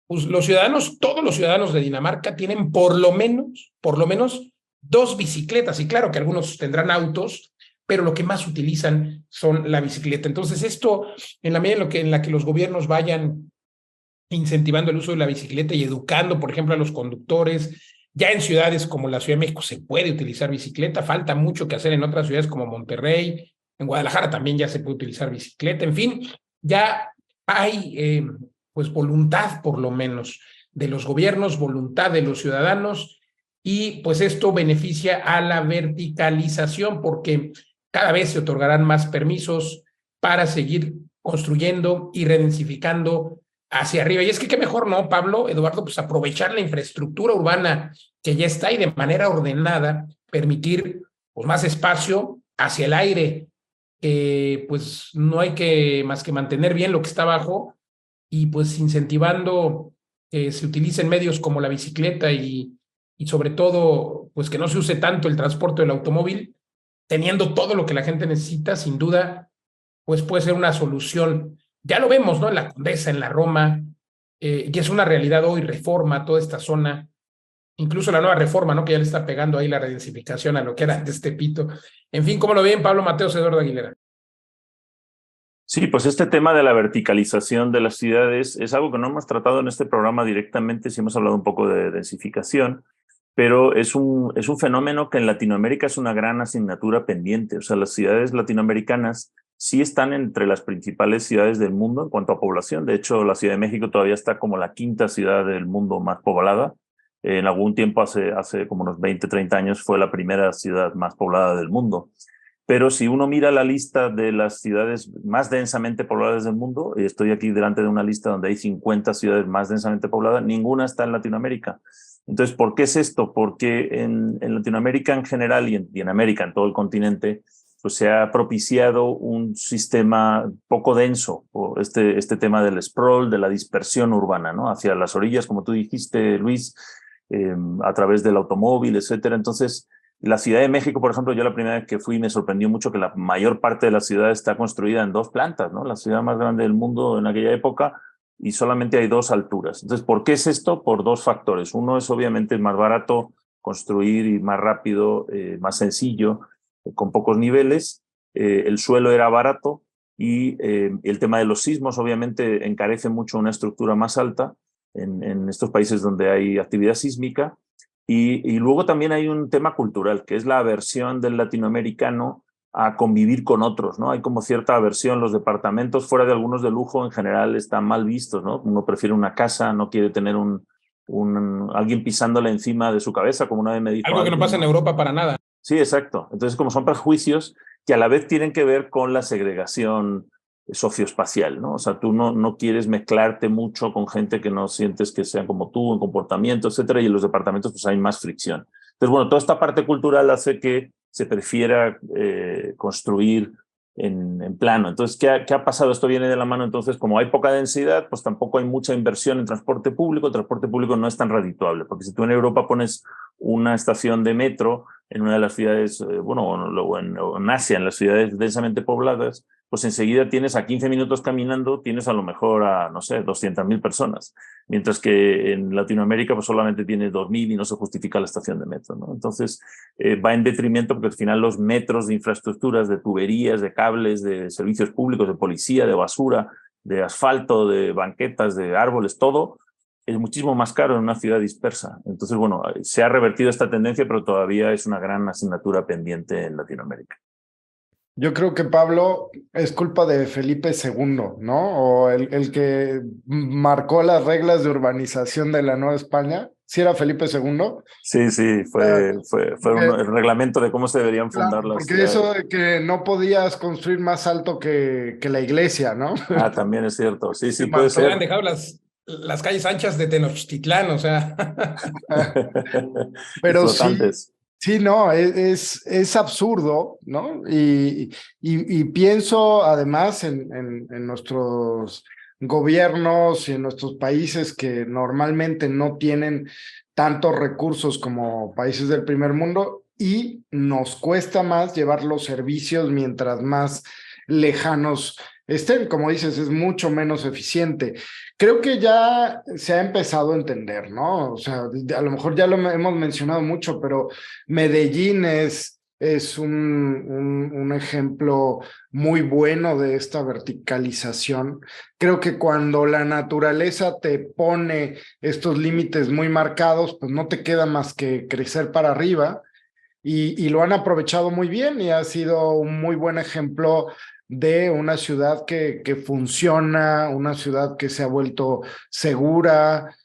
Pues los ciudadanos, todos los ciudadanos de Dinamarca tienen por lo menos 2 bicicletas, y claro que algunos tendrán autos, pero lo que más utilizan son la bicicleta. Entonces esto, en la medida en la que los gobiernos vayan incentivando el uso de la bicicleta y educando, por ejemplo, a los conductores, ya en ciudades como la Ciudad de México se puede utilizar bicicleta, falta mucho que hacer en otras ciudades como Monterrey, en Guadalajara también ya se puede utilizar bicicleta, en fin, ya hay pues voluntad por lo menos de los gobiernos, voluntad de los ciudadanos, y pues esto beneficia a la verticalización porque cada vez se otorgarán más permisos para seguir construyendo y redensificando hacia arriba. Y es que qué mejor, ¿no, Pablo, Eduardo? Pues aprovechar la infraestructura urbana que ya está y de manera ordenada permitir pues más espacio hacia el aire, pues no hay que más que mantener bien lo que está abajo y pues incentivando que se utilicen medios como la bicicleta y sobre todo pues que no se use tanto el transporte del automóvil, teniendo todo lo que la gente necesita, sin duda, pues puede ser una solución. Ya lo vemos, ¿no? En la Condesa, en la Roma, y es una realidad hoy, Reforma, toda esta zona, incluso la nueva Reforma, ¿no? Que ya le está pegando ahí la redensificación a lo que era antes Tepito. En fin, ¿cómo lo ven, Pablo Mateos, Eduardo Aguilera? Sí, pues este tema de la verticalización de las ciudades es algo que no hemos tratado en este programa directamente, sí hemos hablado un poco de densificación, pero es un fenómeno que en Latinoamérica es una gran asignatura pendiente. O sea, las ciudades latinoamericanas sí están entre las principales ciudades del mundo en cuanto a población. De hecho, la Ciudad de México todavía está como la quinta ciudad del mundo más poblada. En algún tiempo, hace como unos 20, 30 años, fue la primera ciudad más poblada del mundo. Pero si uno mira la lista de las ciudades más densamente pobladas del mundo, y estoy aquí delante de una lista donde hay 50 ciudades más densamente pobladas, ninguna está en Latinoamérica. Entonces, ¿por qué es esto? Porque en Latinoamérica en general y en América, en todo el continente, pues se ha propiciado un sistema poco denso, o este tema del sprawl, de la dispersión urbana, ¿no? Hacia las orillas, como tú dijiste, Luis, a través del automóvil, etcétera. Entonces, la Ciudad de México, por ejemplo, yo la primera vez que fui me sorprendió mucho que la mayor parte de la ciudad está construida en 2 plantas, ¿no? La ciudad más grande del mundo en aquella época, y solamente hay 2 alturas. Entonces, ¿por qué es esto? Por 2 factores. Uno es obviamente más barato construir y más rápido, más sencillo, con pocos niveles. El suelo era barato y el tema de los sismos obviamente encarece mucho una estructura más alta en estos países donde hay actividad sísmica. Y luego también hay un tema cultural, que es la aversión del latinoamericano a convivir con otros, ¿no? Hay como cierta aversión. Los departamentos fuera de algunos de lujo en general están mal vistos, ¿no? Uno prefiere una casa, no quiere tener alguien pisándole encima de su cabeza, como una vez me dijo Algo que no pasa en Europa para nada. Sí, exacto. Entonces, como son prejuicios que a la vez tienen que ver con la segregación socioespacial, ¿no? O sea, tú no quieres mezclarte mucho con gente que no sientes que sean como tú en comportamiento, etcétera, y en los departamentos pues hay más fricción. Entonces, bueno, toda esta parte cultural hace que se prefiera construir en plano. Entonces, ¿qué ha pasado? Esto viene de la mano, entonces, como hay poca densidad, pues tampoco hay mucha inversión en transporte público. El transporte público no es tan redituable, porque si tú en Europa pones una estación de metro en una de las ciudades, o en Asia, en las ciudades densamente pobladas, pues enseguida tienes a 15 minutos caminando, tienes a lo mejor a, no sé, 200.000 personas, mientras que en Latinoamérica pues solamente tienes 2.000 y no se justifica la estación de metro, ¿no? Entonces va en detrimento porque al final los metros de infraestructuras, de tuberías, de cables, de servicios públicos, de policía, de basura, de asfalto, de banquetas, de árboles, todo es muchísimo más caro en una ciudad dispersa. Entonces, bueno, se ha revertido esta tendencia, pero todavía es una gran asignatura pendiente en Latinoamérica. Yo creo que, Pablo, es culpa de Felipe II, ¿no? O el que marcó las reglas de urbanización de la Nueva España. ¿Sí era Felipe II? Sí, fue el reglamento de cómo se deberían fundar claro, las porque ciudades. eso de que no podías construir más alto que la iglesia, ¿no? Ah, también es cierto. Sí, puede Pero ser. han dejado las calles anchas de Tenochtitlán, o sea. Pero flotantes. sí, no, es absurdo, ¿no? Y pienso además en nuestros gobiernos y en nuestros países que normalmente no tienen tantos recursos como países del primer mundo y nos cuesta más llevar los servicios mientras más lejanos estén. Como dices, es mucho menos eficiente. Creo que ya se ha empezado a entender, ¿no? O sea, a lo mejor ya lo hemos mencionado mucho, pero Medellín es es un ejemplo muy bueno de esta verticalización. Creo que cuando la naturaleza te pone estos límites muy marcados, pues no te queda más que crecer para arriba y lo han aprovechado muy bien y ha sido un muy buen ejemplo de una ciudad que funciona, una ciudad que se ha vuelto segura,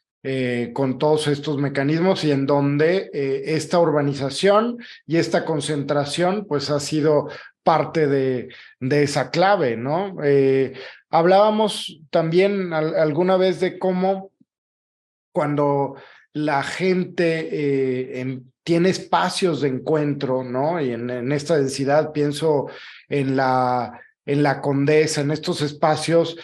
con todos estos mecanismos y en donde esta urbanización y esta concentración pues ha sido parte de esa clave, ¿no? Hablábamos también alguna vez de cómo cuando la gente tiene espacios de encuentro, ¿no? Y en esta densidad pienso en la Condesa, en estos espacios,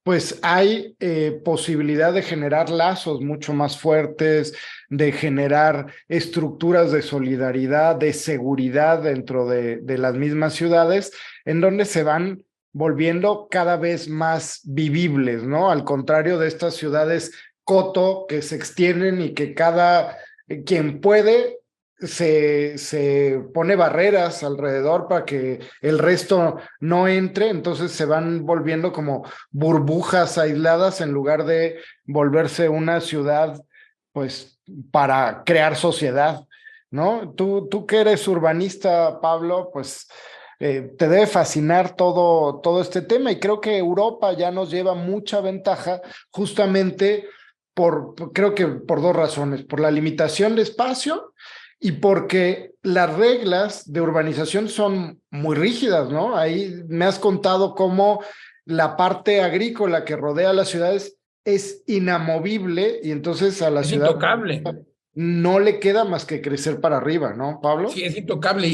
pues hay posibilidad de generar lazos mucho más fuertes, de generar estructuras de solidaridad, de seguridad dentro de las mismas ciudades, en donde se van volviendo cada vez más vivibles, ¿no? Al contrario de estas ciudades coto que se extienden y que cada quien puede se pone barreras alrededor para que el resto no entre, entonces se van volviendo como burbujas aisladas en lugar de volverse una ciudad, pues, para crear sociedad, ¿no? Tú que eres urbanista, Pablo, pues te debe fascinar todo este tema y creo que Europa ya nos lleva mucha ventaja justamente creo que por dos razones, por la limitación de espacio y porque las reglas de urbanización son muy rígidas, ¿no? Ahí me has contado cómo la parte agrícola que rodea las ciudades es inamovible y entonces a la Es ciudad intocable. no le queda más que crecer para arriba, ¿no, Pablo? Sí, es intocable.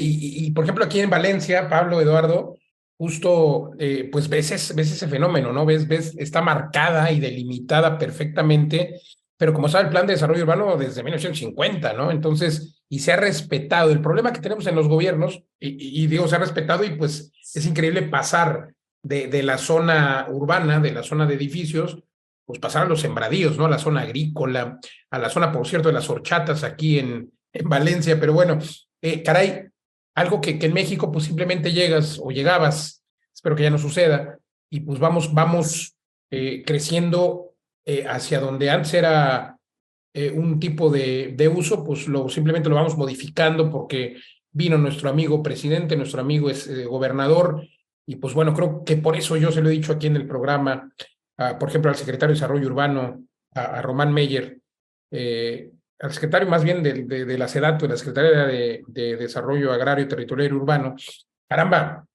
Por ejemplo, aquí en Valencia, Pablo, Eduardo, justo, pues ves ese fenómeno, ¿no? Ves, está marcada y delimitada perfectamente, pero como sabe el Plan de Desarrollo Urbano desde 1950, ¿no? Entonces, y se ha respetado. El problema que tenemos en los gobiernos, y digo, se ha respetado y pues es increíble pasar de la zona urbana, de la zona de edificios, pues pasar a los sembradíos, ¿no? A la zona agrícola, a la zona, por cierto, de las horchatas aquí en Valencia, pero bueno, caray, algo que en México pues simplemente llegas o llegabas, espero que ya no suceda, y pues vamos creciendo hacia donde antes era un tipo de uso, pues simplemente lo vamos modificando porque vino nuestro amigo presidente, nuestro amigo gobernador, y pues bueno, creo que por eso yo se lo he dicho aquí en el programa, por ejemplo, al secretario de Desarrollo Urbano, a Román Meyer, al secretario más bien de la SEDATU, de la Secretaría de Desarrollo Agrario, Territorial y Urbano, caramba,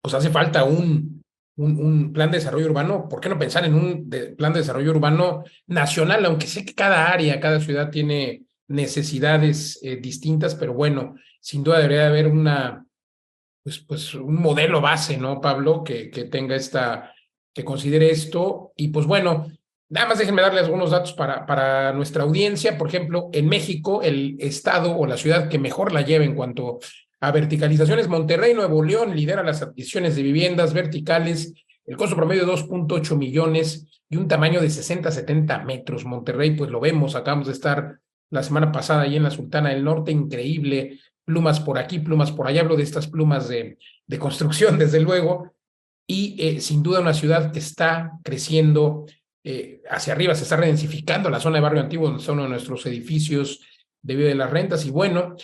pues hace falta un plan de desarrollo urbano. ¿Por qué no pensar en un plan de desarrollo urbano nacional? Aunque sé que cada área, cada ciudad tiene necesidades distintas, pero bueno, sin duda debería haber pues un modelo base, ¿no, Pablo? Que tenga que considere esto. Y pues bueno, nada más déjenme darle algunos datos para nuestra audiencia. Por ejemplo, en México, el estado o la ciudad que mejor la lleva en cuanto a verticalización es Monterrey. Nuevo León lidera las adquisiciones de viviendas verticales, el costo promedio de 2.8 millones y un tamaño de 60-70 metros. Monterrey, pues lo vemos, acabamos de estar la semana pasada ahí en la Sultana del Norte, increíble, plumas por aquí, plumas por allá, hablo de estas plumas de construcción, desde luego, y sin duda una ciudad que está creciendo hacia arriba, se está redensificando la zona de Barrio Antiguo, donde son uno de nuestros edificios debido a las rentas, y bueno,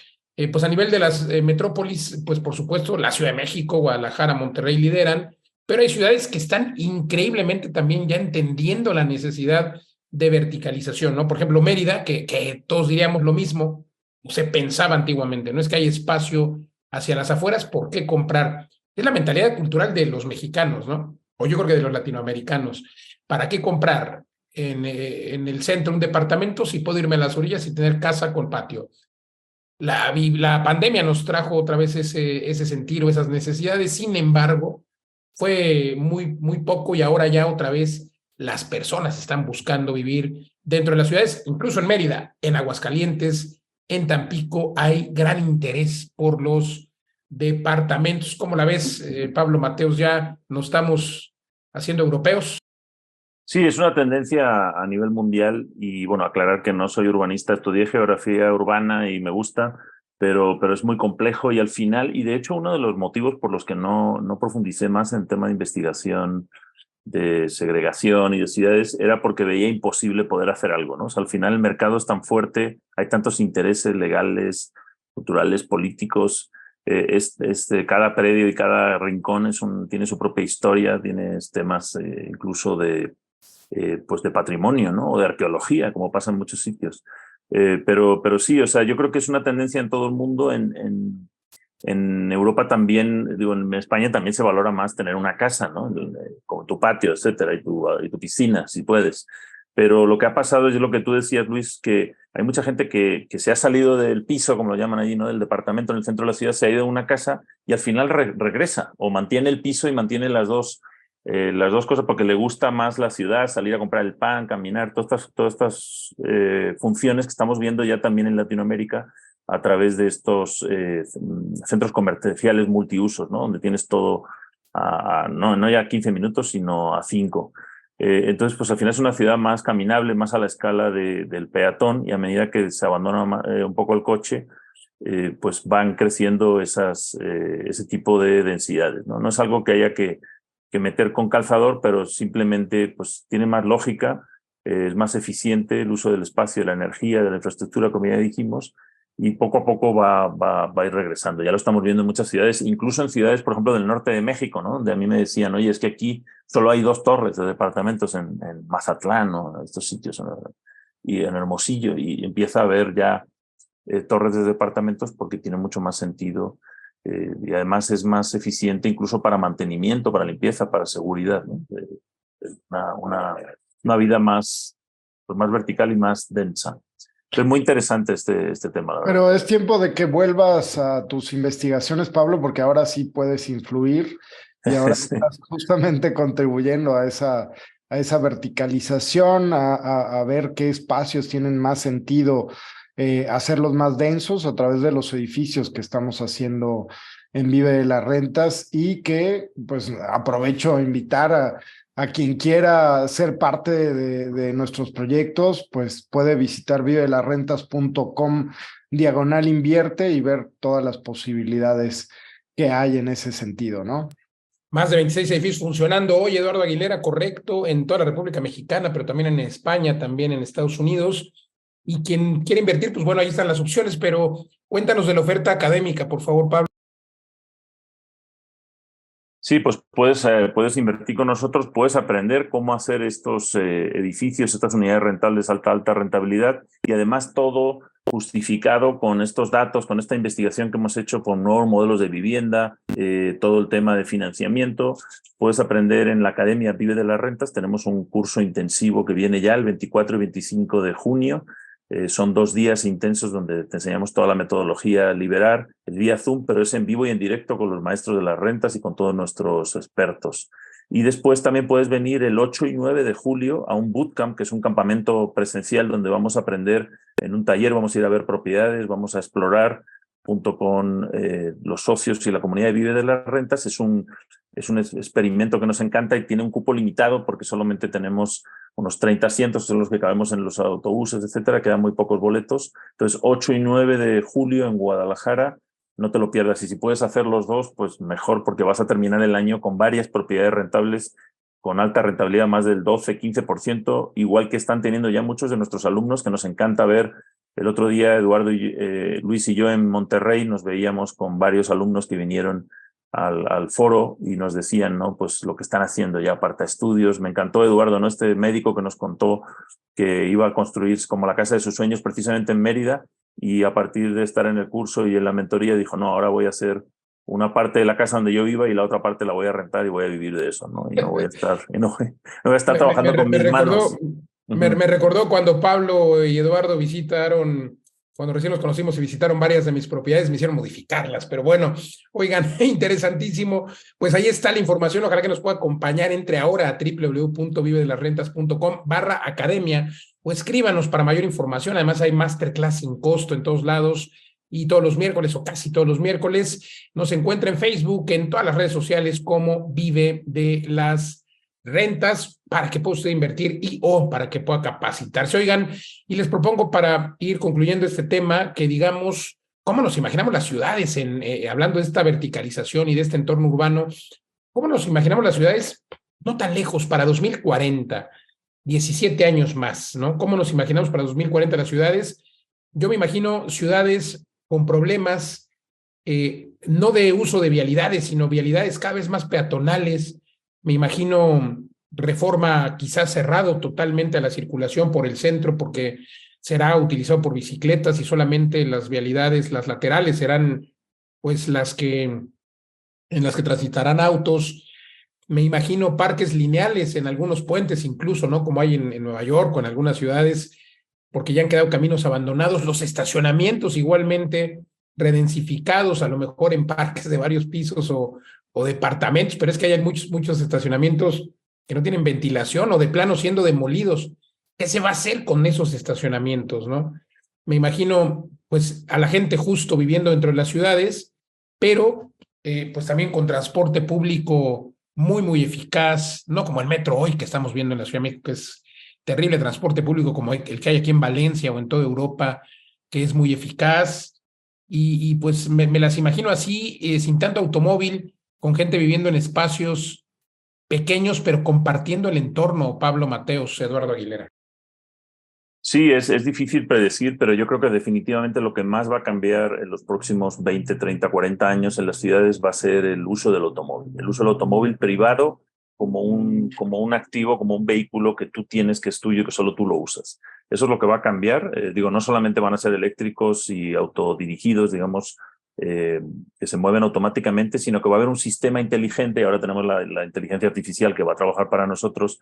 pues a nivel de las metrópolis, pues por supuesto, la Ciudad de México, Guadalajara, Monterrey lideran, pero hay ciudades que están increíblemente también ya entendiendo la necesidad de verticalización, ¿no? Por ejemplo, Mérida, que todos diríamos lo mismo, se pensaba antiguamente, no es que hay espacio hacia las afueras, ¿por qué comprar? Es la mentalidad cultural de los mexicanos, ¿no? O yo creo que de los latinoamericanos. ¿Para qué comprar en el centro un departamento si puedo irme a las orillas y tener casa con patio? La pandemia nos trajo otra vez ese sentir o esas necesidades, sin embargo, fue muy poco y ahora ya otra vez las personas están buscando vivir dentro de las ciudades, incluso en Mérida, en Aguascalientes, en Tampico, hay gran interés por los departamentos. ¿Cómo la ves, Pablo Mateos? ¿Ya nos estamos haciendo europeos? Sí, es una tendencia a nivel mundial y bueno, aclarar que no soy urbanista, estudié geografía urbana y me gusta, pero es muy complejo y al final, y de hecho uno de los motivos por los que no profundicé más en el tema de investigación de segregación y de ciudades era porque veía imposible poder hacer algo, ¿no? O sea, al final el mercado es tan fuerte, hay tantos intereses legales, culturales, políticos, cada predio y cada rincón tiene su propia historia, tiene temas incluso pues de patrimonio, ¿no? O de arqueología, como pasa en muchos sitios. Pero sí, o sea, yo creo que es una tendencia en todo el mundo. En Europa también, digo, en España también se valora más tener una casa, ¿no? Como tu patio, etcétera, y tu piscina, si puedes. Pero lo que ha pasado es lo que tú decías, Luis, que hay mucha gente que se ha salido del piso, como lo llaman allí, ¿no? Del departamento en el centro de la ciudad, se ha ido a una casa y al final regresa o mantiene el piso y mantiene las dos cosas porque le gusta más la ciudad, salir a comprar el pan, caminar, todas estas funciones que estamos viendo ya también en Latinoamérica a través de estos centros comerciales multiusos, ¿no? Donde tienes todo no ya a 15 minutos, sino a 5. Entonces, pues al final es una ciudad más caminable, más a la escala del peatón, y a medida que se abandona un poco el coche, pues van creciendo ese tipo de densidades, ¿no? No es algo que haya que meter con calzador, pero simplemente pues tiene más lógica, es más eficiente el uso del espacio, de la energía, de la infraestructura, como ya dijimos, y poco a poco va a ir regresando. Ya lo estamos viendo en muchas ciudades, incluso en ciudades, por ejemplo, del norte de México, ¿no? Donde a mí me decían, oye, es que aquí solo hay 2 torres de departamentos en Mazatlán, o en estos sitios, ¿no? Y en Hermosillo, y empieza a haber ya torres de departamentos porque tiene mucho más sentido y además es más eficiente incluso para mantenimiento, para limpieza, para seguridad, ¿no? Una vida más, pues más vertical y más densa. Es muy interesante este tema, la verdad. Pero es tiempo de que vuelvas a tus investigaciones, Pablo, porque ahora sí puedes influir y ahora Sí. estás justamente contribuyendo a esa verticalización, a ver qué espacios tienen más sentido hacerlos más densos a través de los edificios que estamos haciendo en Vive de las Rentas, y que pues aprovecho a invitar a quien quiera ser parte de nuestros proyectos, pues puede visitar vivedelasrentas.com/invierte y ver todas las posibilidades que hay en ese sentido, ¿no? Más de 26 edificios funcionando hoy, Eduardo Aguilera, correcto, en toda la República Mexicana, pero también en España, también en Estados Unidos. Y quien quiere invertir, pues bueno, ahí están las opciones, pero cuéntanos de la oferta académica, por favor, Pablo. Sí, pues puedes invertir con nosotros, puedes aprender cómo hacer estos edificios, estas unidades rentables alta rentabilidad, y además todo justificado con estos datos, con esta investigación que hemos hecho con nuevos modelos de vivienda, todo el tema de financiamiento. Puedes aprender en la Academia Vive de las Rentas. Tenemos un curso intensivo que viene ya el 24 y 25 de junio. Son 2 días intensos donde te enseñamos toda la metodología Liberar, el vía Zoom, pero es en vivo y en directo con los maestros de las rentas y con todos nuestros expertos. Y después también puedes venir el 8 y 9 de julio a un bootcamp, que es un campamento presencial donde vamos a aprender en un taller, vamos a ir a ver propiedades, vamos a explorar junto con los socios y la comunidad de Vive de las Rentas. Es un experimento que nos encanta y tiene un cupo limitado porque solamente tenemos unos 30 asientos, son los que cabemos en los autobuses, etcétera, quedan muy pocos boletos. Entonces, 8 y 9 de julio en Guadalajara, no te lo pierdas. Y si puedes hacer los dos, pues mejor, porque vas a terminar el año con varias propiedades rentables con alta rentabilidad, más del 12-15%, igual que están teniendo ya muchos de nuestros alumnos, que nos encanta ver. El otro día, Eduardo, Luis y yo en Monterrey nos veíamos con varios alumnos que vinieron al foro y nos decían, ¿no? Pues lo que están haciendo ya, Aparta Estudios. Me encantó Eduardo, ¿no? Este médico que nos contó que iba a construir como la casa de sus sueños precisamente en Mérida, y a partir de estar en el curso y en la mentoría dijo, no, ahora voy a hacer una parte de la casa donde yo viva y la otra parte la voy a rentar y voy a vivir de eso, ¿no? Y no voy a estar trabajando con mis manos. Me recordó cuando Pablo y Eduardo visitaron, cuando recién los conocimos y visitaron varias de mis propiedades, me hicieron modificarlas, pero bueno, oigan, interesantísimo. Pues ahí está la información, ojalá que nos pueda acompañar. Entre ahora a www.vivedelasrentas.com/academia o escríbanos para mayor información. Además hay masterclass sin costo en todos lados y todos los miércoles, o casi todos los miércoles. Nos encuentra en Facebook, en todas las redes sociales como Vive de las Rentas, para que pueda usted invertir o para que pueda capacitarse. Oigan, y les propongo, para ir concluyendo este tema, que digamos ¿cómo nos imaginamos las ciudades hablando de esta verticalización y de este entorno urbano? ¿Cómo nos imaginamos las ciudades no tan lejos para 2040, 17 años más, ¿no? ¿Cómo nos imaginamos para 2040 las ciudades? Yo me imagino ciudades con problemas no de uso de vialidades, sino vialidades cada vez más peatonales. Me imagino Reforma quizás cerrado totalmente a la circulación por el centro porque será utilizado por bicicletas y solamente las vialidades, las laterales serán pues en las que transitarán autos. Me imagino parques lineales en algunos puentes incluso, ¿no? Como hay en Nueva York o en algunas ciudades, porque ya han quedado caminos abandonados, los estacionamientos igualmente redensificados, a lo mejor en parques de varios pisos o departamentos, pero es que hay muchos estacionamientos que no tienen ventilación o de plano siendo demolidos. ¿Qué se va a hacer con esos estacionamientos, no? Me imagino, pues, a la gente justo viviendo dentro de las ciudades, pero pues también con transporte público muy, muy eficaz, no como el metro hoy que estamos viendo en la Ciudad de México, que es terrible transporte público como el que hay aquí en Valencia o en toda Europa, que es muy eficaz. Y pues me las imagino así, sin tanto automóvil, con gente viviendo en espacios pequeños, pero compartiendo el entorno. Pablo Mateos, Eduardo Aguilera. Sí, es difícil predecir, pero yo creo que definitivamente lo que más va a cambiar en los próximos 20, 30, 40 años en las ciudades va a ser el uso del automóvil. El uso del automóvil privado como un activo, como un vehículo que tú tienes, que es tuyo, que solo tú lo usas. Eso es lo que va a cambiar. No solamente van a ser eléctricos y autodirigidos, digamos, que se mueven automáticamente, sino que va a haber un sistema inteligente, y ahora tenemos la inteligencia artificial que va a trabajar para nosotros,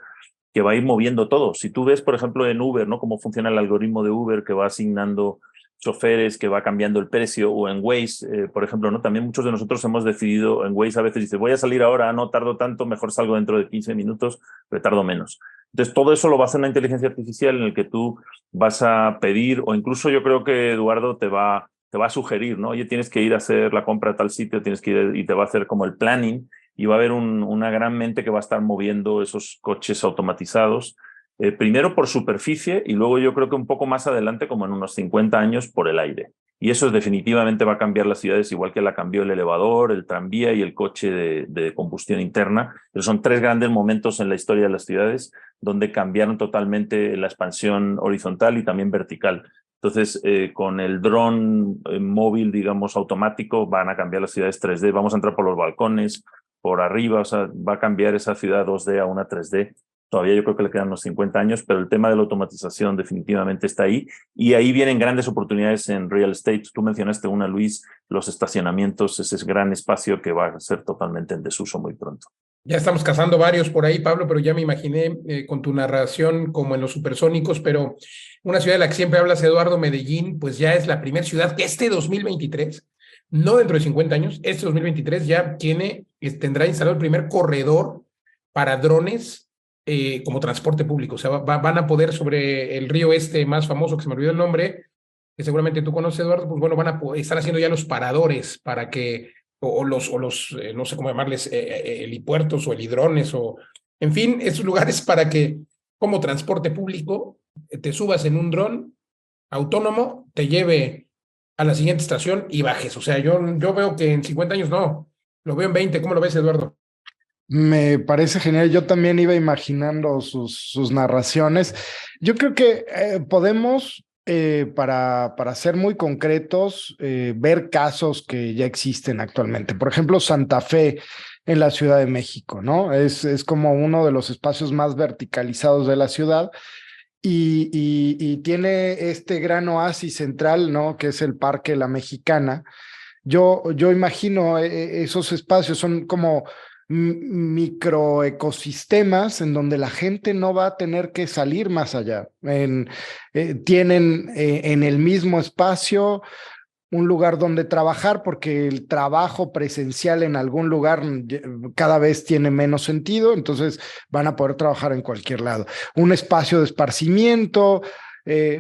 que va a ir moviendo todo. Si tú ves, por ejemplo, en Uber, ¿no? Cómo funciona el algoritmo de Uber, que va asignando choferes, que va cambiando el precio, o en Waze, por ejemplo, ¿no? También muchos de nosotros hemos decidido, en Waze a veces dice, voy a salir ahora, no tardo tanto, mejor salgo dentro de 15 minutos, pero tardo menos. Entonces, todo eso lo va a hacer una inteligencia artificial en el que tú vas a pedir, o incluso yo creo que Eduardo te va a sugerir, ¿no? Oye, tienes que ir a hacer la compra a tal sitio, tienes que ir y te va a hacer como el planning, y va a haber una gran mente que va a estar moviendo esos coches automatizados, primero por superficie y luego yo creo que un poco más adelante, como en unos 50 años, por el aire. Y eso definitivamente va a cambiar las ciudades, igual que la cambió el elevador, el tranvía y el coche de combustión interna. Pero son tres grandes momentos en la historia de las ciudades donde cambiaron totalmente la expansión horizontal y también vertical. Entonces, con el dron móvil, digamos, automático, van a cambiar las ciudades 3D. Vamos a entrar por los balcones, por arriba, o sea, va a cambiar esa ciudad 2D a una 3D. Todavía yo creo que le quedan unos 50 años, pero el tema de la automatización definitivamente está ahí. Y ahí vienen grandes oportunidades en real estate. Tú mencionaste una, Luis, los estacionamientos, ese gran espacio que va a ser totalmente en desuso muy pronto. Ya estamos cazando varios por ahí, Pablo, pero ya me imaginé con tu narración como en los supersónicos, pero una ciudad de la que siempre hablas, Eduardo, Medellín, pues ya es la primera ciudad que este 2023, no dentro de 50 años, este 2023 ya tendrá instalado el primer corredor para drones como transporte público. O sea, van a poder sobre el río más famoso, que se me olvidó el nombre, que seguramente tú conoces, Eduardo, pues bueno, están haciendo ya los paradores para que o los no sé cómo llamarles, helipuertos o helidrones, en fin, esos lugares para que como transporte público te subas en un dron autónomo, te lleve a la siguiente estación y bajes. O sea, yo veo que en 50 años no, lo veo en 20. ¿Cómo lo ves, Eduardo? Me parece genial. Yo también iba imaginando sus narraciones. Yo creo que podemos, para ser muy concretos, ver casos que ya existen actualmente. Por ejemplo, Santa Fe en la Ciudad de México, ¿no? Es como uno de los espacios más verticalizados de la ciudad y tiene este gran oasis central, ¿no? Que es el Parque La Mexicana. Yo imagino esos espacios son como microecosistemas en donde la gente no va a tener que salir más allá. Tienen en el mismo espacio un lugar donde trabajar, porque el trabajo presencial en algún lugar cada vez tiene menos sentido, entonces van a poder trabajar en cualquier lado. Un espacio de esparcimiento,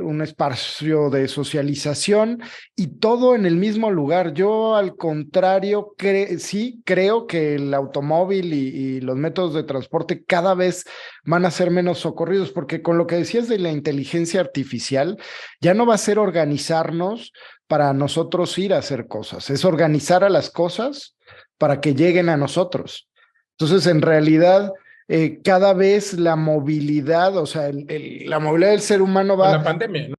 un espacio de socialización y todo en el mismo lugar. Yo, al contrario, sí creo que el automóvil y los métodos de transporte cada vez van a ser menos socorridos, porque con lo que decías de la inteligencia artificial, ya no va a ser organizarnos para nosotros ir a hacer cosas, es organizar a las cosas para que lleguen a nosotros. Entonces, en realidad, cada vez la movilidad, o sea, la movilidad del ser humano Con la pandemia, ¿no?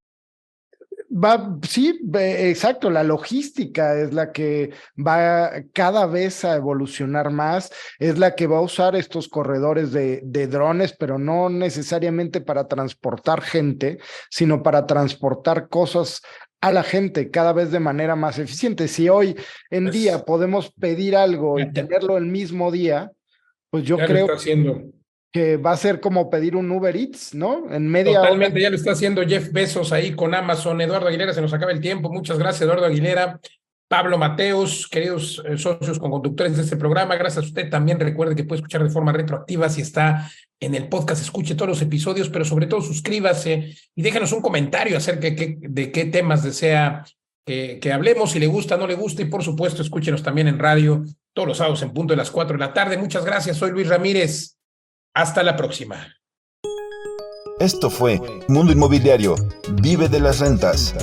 Sí, exacto, la logística es la que va cada vez a evolucionar más, es la que va a usar estos corredores de drones, pero no necesariamente para transportar gente, sino para transportar cosas a la gente cada vez de manera más eficiente. Si hoy en día podemos pedir algo y tenerlo el mismo día, pues yo creo está haciendo. Que va a ser como pedir un Uber Eats, ¿no? En media Totalmente, hora. ya lo está haciendo Jeff Bezos ahí con Amazon. Eduardo Aguilera, se nos acaba el tiempo. Muchas gracias, Eduardo Aguilera. Pablo Mateos, queridos socios conductores de este programa, gracias a usted. También recuerde que puede escuchar de forma retroactiva si está en el podcast, escuche todos los episodios, pero sobre todo suscríbase y déjenos un comentario acerca de qué temas desea que hablemos, si le gusta, no le gusta, y por supuesto, escúchenos también en radio todos los sábados en punto de las 4 de la tarde. Muchas gracias, soy Luis Ramírez. Hasta la próxima. Esto fue Mundo Inmobiliario. Vive de las rentas.